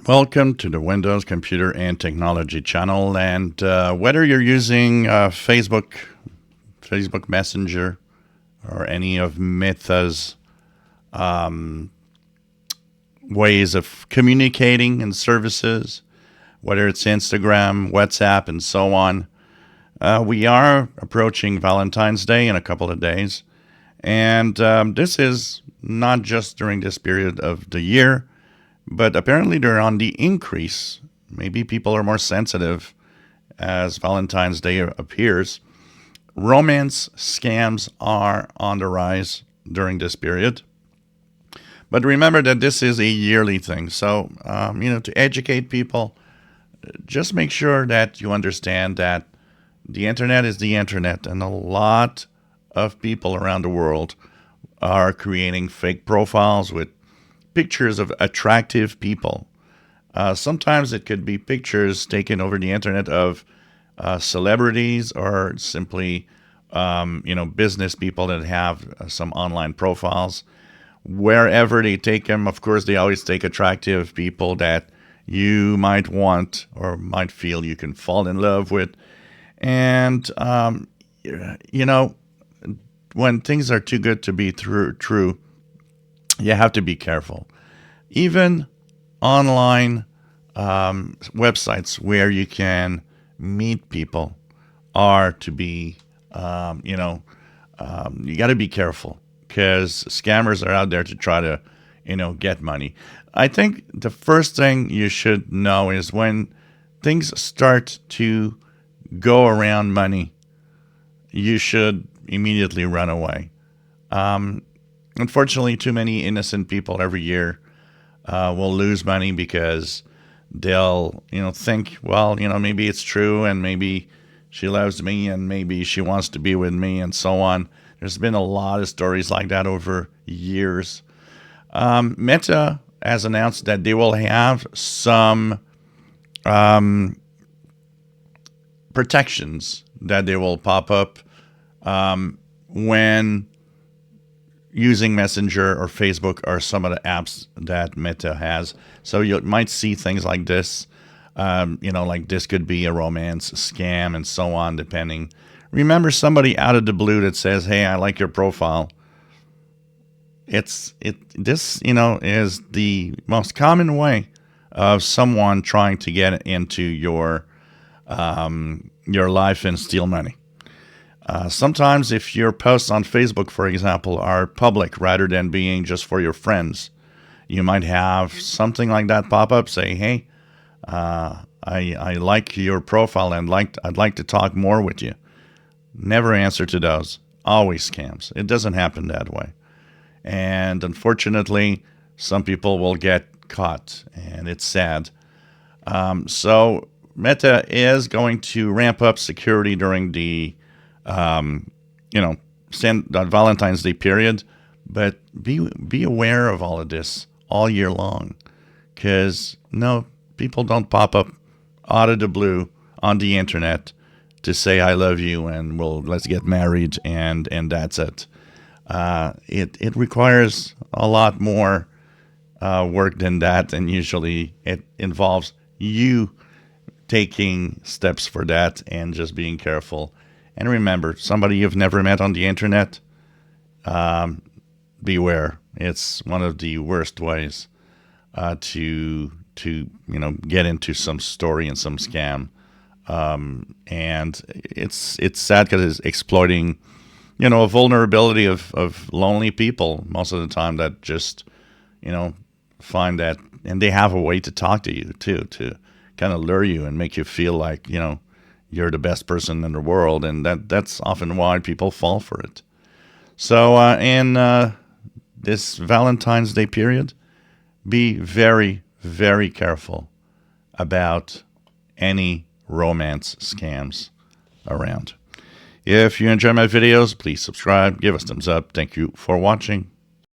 Welcome to the Windows Computer and Technology channel. And whether you're using Facebook Messenger, or any of Meta's ways of communicating and services, whether it's Instagram, WhatsApp, and so on, we are approaching Valentine's Day in a couple of days. And this is not just during this period of the year, but apparently they're on the increase. Maybe people are more sensitive as Valentine's Day appears. Romance scams are on the rise during this period. But remember that this is a yearly thing. So, to educate people, just make sure that you understand that the internet is the internet, and a lot of people around the world are creating fake profiles with pictures of attractive people. Sometimes it could be pictures taken over the internet of celebrities, or simply, business people that have some online profiles. Wherever they take them, of course, they always take attractive people that you might want or might feel you can fall in love with. And, when things are too good to be true, you have to be careful. Even online websites where you can meet people are to be, you got to be careful, because scammers are out there to try to, get money. I think the first thing you should know is when things start to go around money, you should immediately run away. Unfortunately, too many innocent people every year will lose money because they'll, think, well, maybe it's true, and maybe she loves me, and maybe she wants to be with me, and so on. There's been a lot of stories like that over years. Meta has announced that they will have some protections that they will pop up when using Messenger or Facebook or some of the apps that Meta has. So you might see things like this, like this could be a romance scam and so on, depending. Remember, somebody out of the blue that says, "Hey, I like your profile." This is the most common way of someone trying to get into your life and steal money. Sometimes if your posts on Facebook, for example, are public rather than being just for your friends, you might have something like that pop up, say, "Hey, I like your profile and I'd like to talk more with you." Never answer to those. Always scams. It doesn't happen that way. And unfortunately, some people will get caught, and it's sad. So Meta is going to ramp up security during the Valentine's Day period, but be aware of all of this all year long, because people don't pop up out of the blue on the internet to say "I love you" and let's get married and that's it. It requires a lot more work than that, and usually it involves you taking steps for that and just being careful. And remember, somebody you've never met on the internet, beware. It's one of the worst ways to get into some story and some scam. And it's sad because it's exploiting, a vulnerability of lonely people most of the time that just, find that, and they have a way to talk to you too, to kind of lure you and make you feel like, you're the best person in the world, and that's often why people fall for it. So in this Valentine's Day period, be very, very careful about any romance scams around. If you enjoy my videos, please subscribe, give us a thumbs up. Thank you for watching.